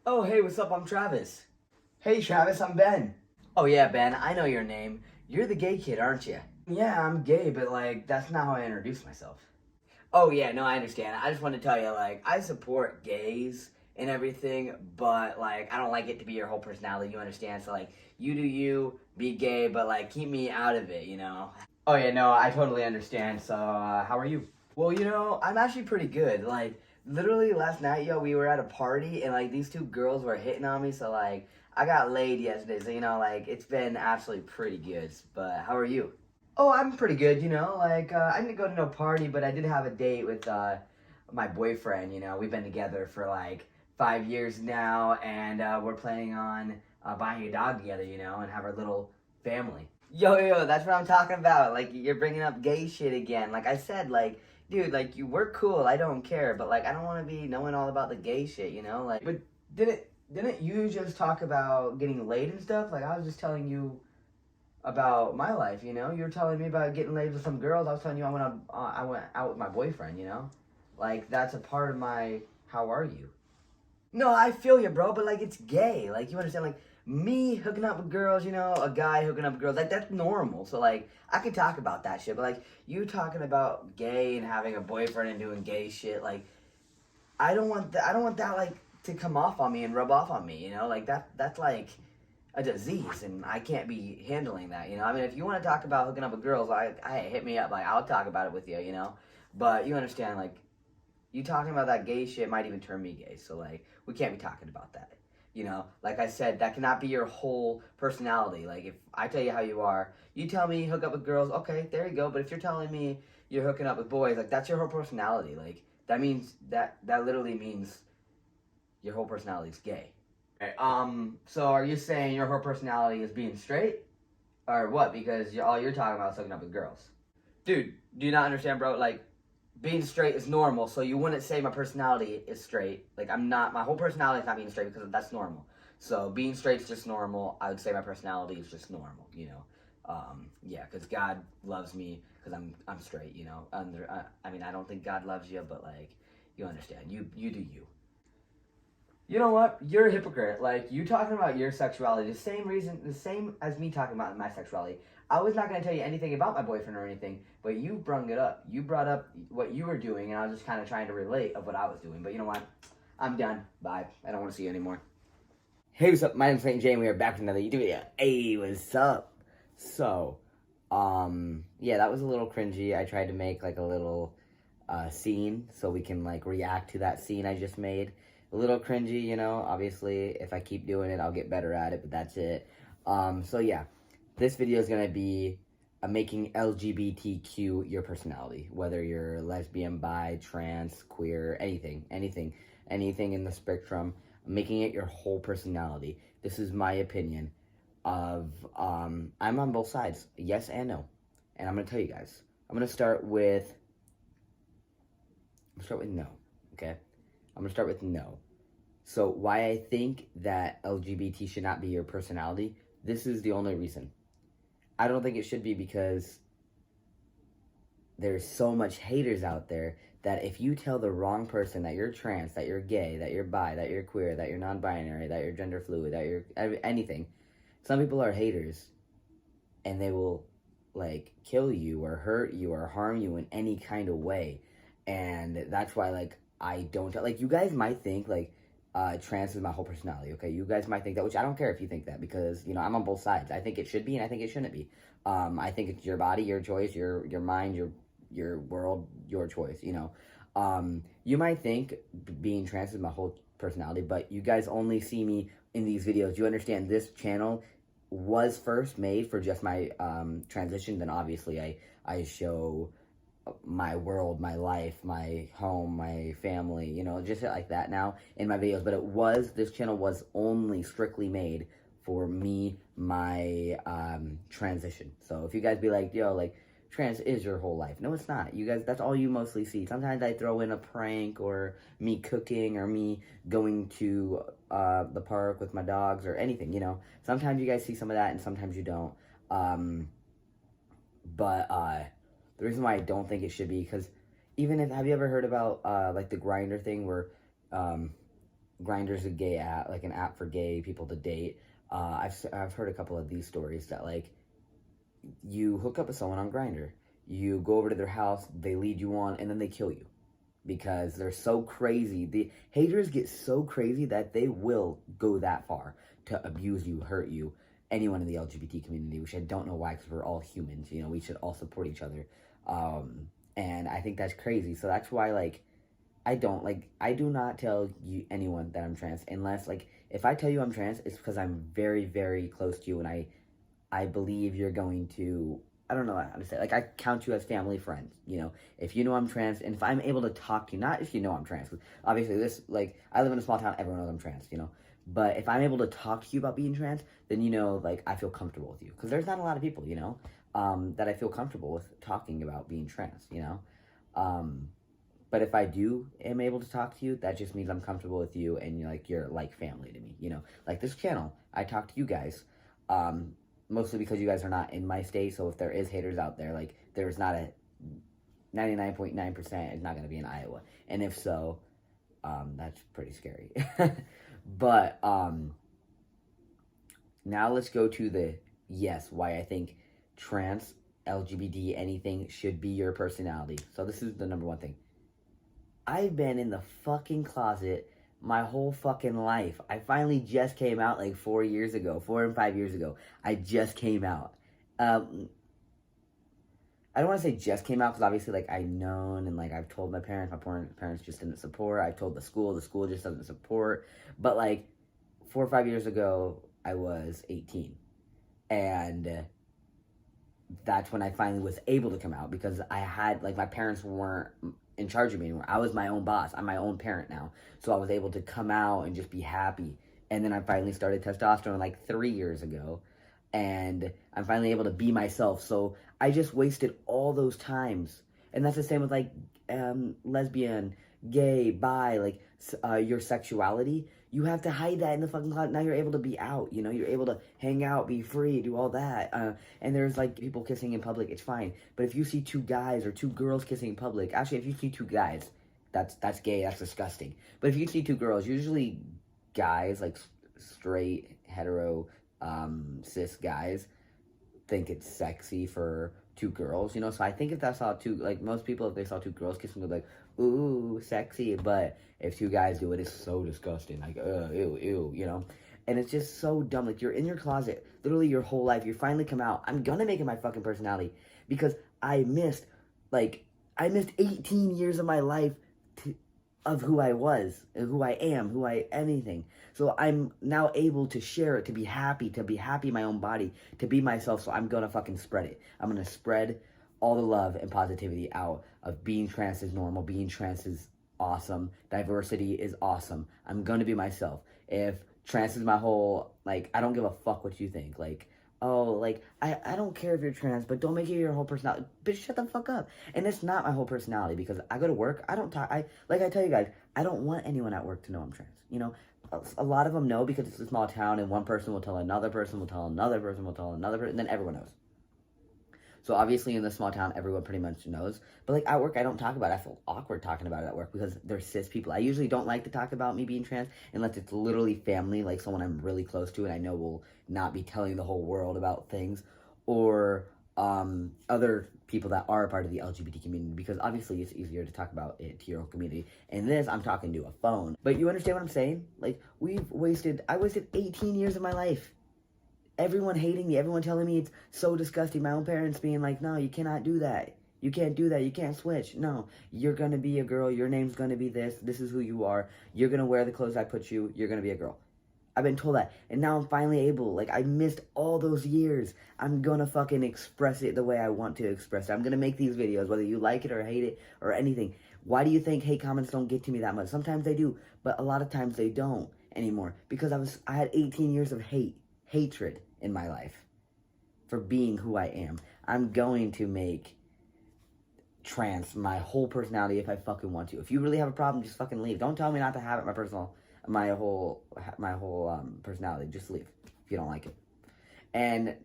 Oh, hey, what's up? I'm Travis. Hey, Travis, I'm Ben. Oh, yeah, Ben, I know your name. You're the gay kid, aren't you? Yeah, I'm gay, but like, that's not how I introduce myself. Oh, yeah, no, I understand. I just want to tell you, like, I support gays and everything, but like, I don't like it to be your whole personality, you understand? So, like, you do you, be gay, but like, keep me out of it, you know? Oh, yeah, no, I totally understand. So, how are you? Well, I'm actually pretty good. Like, literally last night, yo, we were at a party and like these two girls were hitting on me. So, like, I got laid yesterday. So, like, it's been actually pretty good. But how are you? Oh, I'm pretty good, Like, I didn't go to no party, but I did have a date with my boyfriend. We've been together for like 5 years now, and we're planning on buying a dog together, and have our little family. Yo, that's what I'm talking about. Like, you're bringing up gay shit again. Like I said, like, dude, like, you were cool. I don't care, but like, I don't want to be knowing all about the gay shit, Like, but didn't you just talk about getting laid and stuff? Like, I was just telling you about my life. You were telling me about getting laid with some girls. I was telling you I went out with my boyfriend. Like, that's a part of my how are you. No, I feel you, bro, but like, it's gay. Like, you understand? Like, me hooking up with girls, a guy hooking up with girls, like, that's normal. So like, I could talk about that shit, but like, you talking about gay and having a boyfriend and doing gay shit, like, I don't want that like to come off on me and rub off on me. Like, that's like a disease, and I can't be handling that. I mean, if you want to talk about hooking up with girls, I hit me up. Like, I'll talk about it with you. But you understand, like, you talking about that gay shit might even turn me gay. So like, we can't be talking about that. Like I said, that cannot be your whole personality. Like, if I tell you how you are, you tell me hook up with girls, okay, there you go. But if you're telling me you're hooking up with boys, like, that's your whole personality. Like, that means that literally means your whole personality is gay. Okay, so are you saying your whole personality is being straight? Or what? Because all you're talking about is hooking up with girls. Dude, do you not understand, bro? Like, being straight is normal, so you wouldn't say my personality is straight. Like, I'm not, my whole personality is not being straight because that's normal. So being straight is just normal. I would say my personality is just normal, yeah, because God loves me because I'm straight, I mean, I don't think God loves you, but like, you understand. You do you. You know what? You're a hypocrite. Like, you talking about your sexuality, the same as me talking about my sexuality. I was not going to tell you anything about my boyfriend or anything, but you brung it up. You brought up what you were doing, and I was just kind of trying to relate of what I was doing. But you know what? I'm done. Bye. I don't want to see you anymore. Hey, what's up? My name's St. Jane. We are back with another YouTube video. Hey, what's up? So, yeah, that was a little cringy. I tried to make like a little scene so we can like react to that scene I just made. A little cringy, obviously. If I keep doing it, I'll get better at it, but that's it. So yeah, this video is gonna be making LGBTQ your personality, whether you're lesbian, bi, trans, queer, anything in the spectrum, making it your whole personality. This is my opinion of, I'm on both sides, yes and no. And I'm gonna tell you guys. I'm gonna start with no, okay? I'm gonna start with no. So why I think that LGBT should not be your personality, this is the only reason. I don't think it should be because there's so much haters out there that if you tell the wrong person that you're trans, that you're gay, that you're bi, that you're queer, that you're non-binary, that you're gender fluid, that you're anything, some people are haters and they will like kill you or hurt you or harm you in any kind of way. And that's why, like, I don't, like, you guys might think like trans is my whole personality, okay? You guys might think that, which I don't care if you think that, because I'm on both sides. I think it should be and I think it shouldn't be. I think it's your body, your choice, your mind, your world, your choice. You might think being trans is my whole personality, but you guys only see me in these videos. You understand this channel was first made for just my transition. Then obviously I show my world, my life, my home, my family, just like that now in my videos. But this channel was only strictly made for me, my transition. So if you guys be like, yo, like, trans is your whole life. No, it's not. You guys, that's all you mostly see. Sometimes I throw in a prank or me cooking or me going to the park with my dogs or anything, Sometimes you guys see some of that and sometimes you don't. But the reason why I don't think it should be, because have you ever heard about like the grinder thing where Grindr's a gay app, like an app for gay people to date. I've heard a couple of these stories that like you hook up with someone on Grindr, you go over to their house, they lead you on, and then they kill you because they're so crazy. The haters get so crazy that they will go that far to abuse you, hurt you, anyone in the LGBT community, which I don't know why, because we're all humans, you know, we should all support each other. And I think that's crazy. So that's why, like, I do not tell you anyone that I'm trans unless, like, if I tell you I'm trans, it's because I'm very, very close to you, and I believe you're going to, I don't know how to say it. Like, I count you as family friends, you know, if you know I'm trans, and if I'm able to talk to you, not if you know I'm trans, because obviously this, like, I live in a small town, everyone knows I'm trans, you know, but if I'm able to talk to you about being trans, then, you know, like, I feel comfortable with you, because there's not a lot of people, you know, that I feel comfortable with talking about being trans, you know, but if I am able to talk to you, that just means I'm comfortable with you, and you're like family to me, you know, like this channel, I talk to you guys, mostly because you guys are not in my state, so if there is haters out there, like, there's not a 99.9% is not going to be in Iowa, and if so, that's pretty scary. But, now let's go to the why I think trans, LGBT, anything should be your personality. So this is the number one thing. I've been in the fucking closet my whole fucking life. I finally just came out like 4 and 5 years ago. I just came out. I don't want to say just came out, because obviously, like, I've known, and, like, I've told my parents just didn't support. I've told the school just doesn't support. But, like, 4 or 5 years ago, I was 18. And that's when I finally was able to come out, because I had, like, my parents weren't in charge of me anymore. I was my own boss. I'm my own parent now. So I was able to come out and just be happy. And then I finally started testosterone like 3 years ago. And I'm finally able to be myself. So I just wasted all those times. And that's the same with, like, lesbian, gay, bi, like, your sexuality. You have to hide that in the fucking closet. Now you're able to be out, you know? You're able to hang out, be free, do all that. And there's, like, people kissing in public, it's fine. But if you see 2 guys or 2 girls kissing in public, actually, if you see 2 guys, that's gay, that's disgusting. But if you see 2 girls, usually guys, like, straight, hetero, cis guys, think it's sexy for 2 girls, you know? So I think if I saw 2, like, most people, if they saw 2 girls kissing, they'd be like, ooh, sexy. But if 2 guys do it, it's so disgusting, like, ew, ew, you know? And it's just so dumb. Like, you're in your closet literally your whole life. You finally come out. I'm gonna make it my fucking personality, because I missed 18 years of my life of who I was, and who I am, anything. So I'm now able to share it, to be happy in my own body, to be myself. So I'm gonna fucking spread it. I'm gonna spread all the love and positivity out of being trans is normal, being trans is awesome, diversity is awesome. I'm gonna be myself. If trans is my whole, like, I don't give a fuck what you think, like, oh, like, I don't care if you're trans, but don't make it your whole personality. Bitch, shut the fuck up. And it's not my whole personality, because I go to work, I don't talk, like I tell you guys, I don't want anyone at work to know I'm trans, you know? A lot of them know, because it's a small town, and one person will tell another person, will tell another person, will tell another person, and then everyone knows. So obviously in the small town, everyone pretty much knows. But, like, at work, I don't talk about it. I feel awkward talking about it at work, because they're cis people. I usually don't like to talk about me being trans unless it's literally family, like someone I'm really close to and I know will not be telling the whole world about things, or other people that are a part of the LGBT community, because obviously it's easier to talk about it to your own community. And this, I'm talking to a phone. But you understand what I'm saying? Like, I wasted 18 years of my life. Everyone hating me, everyone telling me it's so disgusting. My own parents being like, no, you cannot do that. You can't do that. You can't switch. No, you're going to be a girl. Your name's going to be this. This is who you are. You're going to wear the clothes I put you. You're going to be a girl. I've been told that. And now I'm finally able. Like, I missed all those years. I'm going to fucking express it the way I want to express it. I'm going to make these videos, whether you like it or hate it or anything. Why do you think hate comments don't get to me that much? Sometimes they do, but a lot of times they don't anymore. Because I had 18 years of hatred in my life for being who I am. I'm going to make trans my whole personality if I fucking want to. If you really have a problem, just fucking leave. Don't tell me not to have it, my whole personality. Just leave if you don't like it. And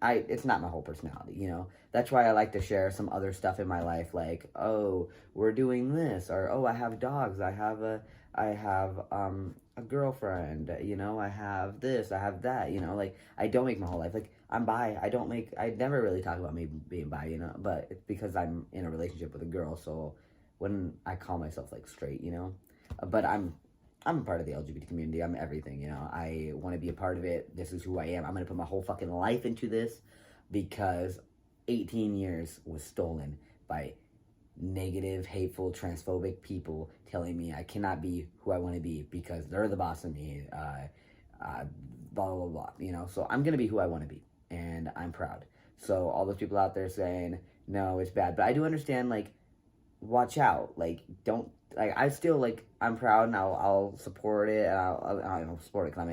it's not my whole personality, you know. That's why I like to share some other stuff in my life, like, oh, we're doing this, or oh, I have dogs, I have a girlfriend, you know, I have this, I have that, you know, like, I don't make my whole life, like, I'm bi, I never really talk about me being bi, you know, but it's because I'm in a relationship with a girl, so when I call myself, like, straight, you know, but I'm a part of the LGBT community, I'm everything, you know, I want to be a part of it, this is who I am, I'm gonna put my whole fucking life into this, because 18 years was stolen by negative, hateful, transphobic people telling me I cannot be who I want to be because they're the boss of me, blah, blah, blah, blah, you know? So I'm going to be who I want to be, and I'm proud. So all those people out there saying, no, it's bad. But I do understand, like, watch out. Like, don't, like, I still, like, I'm proud, and I'll support it, and I'll support it because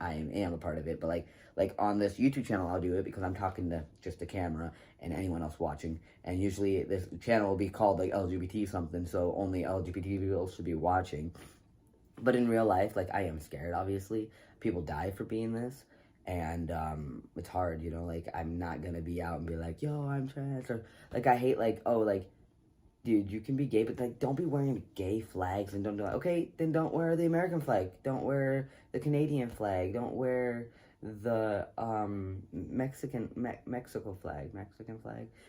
I am a part of it, but, like on this YouTube channel, I'll do it because I'm talking to just the camera and anyone else watching. And usually this channel will be called like LGBT something, so only LGBT people should be watching. But in real life, like, I am scared, obviously. People die for being this. And it's hard, you know, like, I'm not gonna be out and be like, yo, I'm trans, or, like, I hate, like, oh, like, dude, you can be gay, but, like, don't be wearing gay flags, and don't do it. Okay, then don't wear the American flag. Don't wear the Canadian flag. Don't wear the Mexican flag.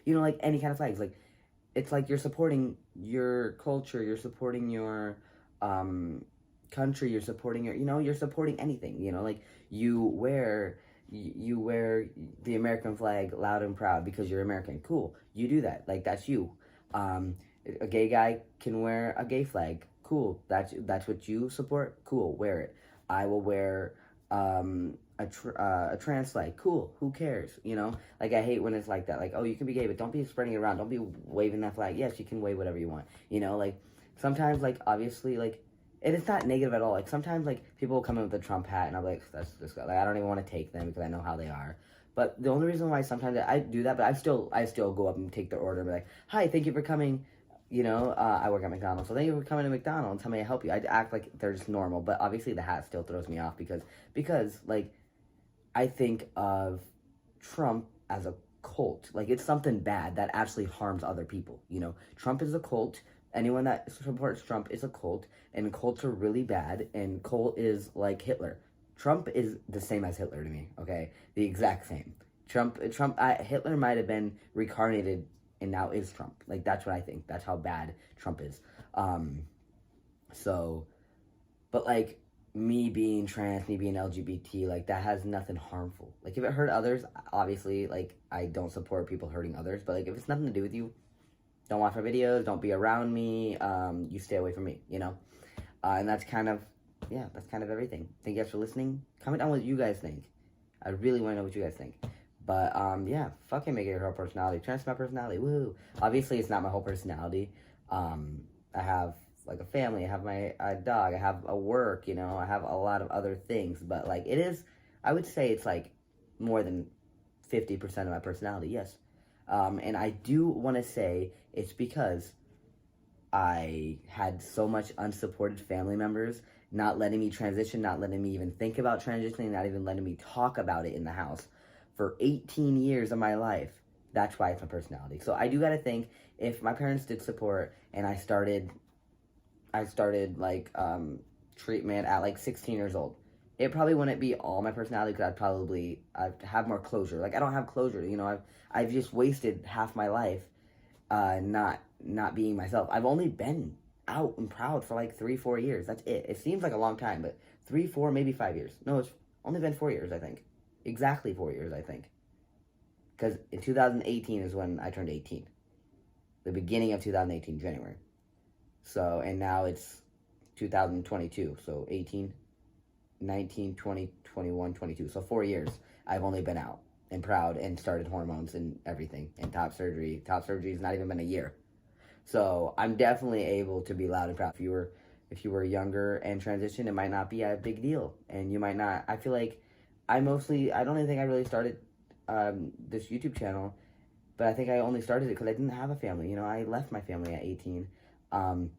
You know, like, any kind of flags. Like, it's like you're supporting your culture, you're supporting your country, you're supporting your, you know, you're supporting anything, you know, like, you wear the American flag loud and proud because you're American. Cool, you do that, like, that's you. A gay guy can wear a gay flag. Cool, that's what you support. Cool, wear it. I will wear a trans flag. Cool, who cares? You know, like, I hate when it's like that. Like, oh, you can be gay, but don't be spreading it around. Don't be waving that flag. Yes, you can wave whatever you want. You know, like, sometimes, like, obviously, like, and it's not negative at all. Like, sometimes, like, people will come in with a Trump hat, and I'm like, that's this guy. Like, I don't even want to take them because I know how they are. But the only reason why sometimes I do that, but I still go up and take their order and be like, hi, thank you for coming. You know, I work at McDonald's, so thank you for coming to McDonald's. How may I help you? I act like they're just normal, but obviously the hat still throws me off because like, I think of Trump as a cult. Like, it's something bad that actually harms other people. You know, Trump is a cult. Anyone that supports Trump is a cult, and cults are really bad, and cult is like Hitler. Trump is the same as Hitler to me, okay? The exact same. Hitler might have been reincarnated and now is Trump. Like, that's what I think. That's how bad Trump is. So, but, like, me being trans, me being LGBT, like, that has nothing harmful. Like, if it hurt others, obviously, like, I don't support people hurting others, but, like, if it's nothing to do with you, don't watch my videos, don't be around me, you stay away from me, you know? And that's kind of everything. Thank you guys for listening. Comment down what you guys think. I really want to know what you guys think. But, yeah, fucking make it your whole personality. Trans my personality, woo. Obviously, it's not my whole personality. I have, like, a family, I have my dog, I have a work, you know, I have a lot of other things. But, like, it is, I would say it's, like, more than 50% of my personality, yes. And I do want to say it's because I had so much unsupported family members not letting me transition, not letting me even think about transitioning, not even letting me talk about it in the house for 18 years of my life. That's why it's my personality. So I do gotta think, if my parents did support and I started like treatment at like 16 years old, it probably wouldn't be all my personality because I'd have more closure. Like, I don't have closure, you know. I've just wasted half my life not being myself. I've only been out and proud for like 3-4 years. That's it. It seems like a long time, but 3, 4, maybe 5 years. No, it's only been 4 years, I think. Exactly 4 years, I think. Because in 2018 is when I turned 18. The beginning of 2018, January. So, and now it's 2022. So 18, 19, 20, 21, 22. So 4 years I've only been out and proud and started hormones and everything. And top surgery. Top surgery has not even been a year. So I'm definitely able to be loud and proud. If you were younger and transitioned, it might not be a big deal. And you might not, I feel like I don't even think I really started this YouTube channel, but I think I only started it because I didn't have a family. You know, I left my family at 18, and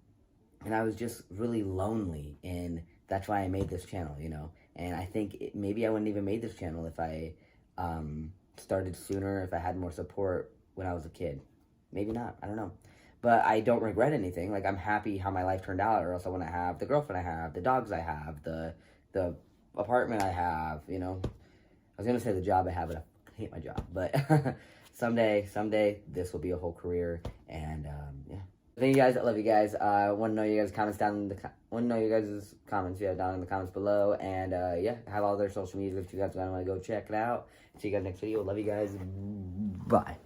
I was just really lonely, and that's why I made this channel, you know. And I think maybe I wouldn't even made this channel if I started sooner, if I had more support when I was a kid. Maybe not, I don't know. but I don't regret anything. Like, I'm happy how my life turned out, or else I wouldn't have the girlfriend I have, the dogs I have, the apartment I have, you know. I was gonna say the job I have, but I hate my job. But someday, this will be a whole career, and yeah. Thank you guys. I love you guys. Want to know you guys' comments down in the down in the comments below, and yeah, have all their social media if you guys want to go check it out. See you guys next video. Love you guys. Bye.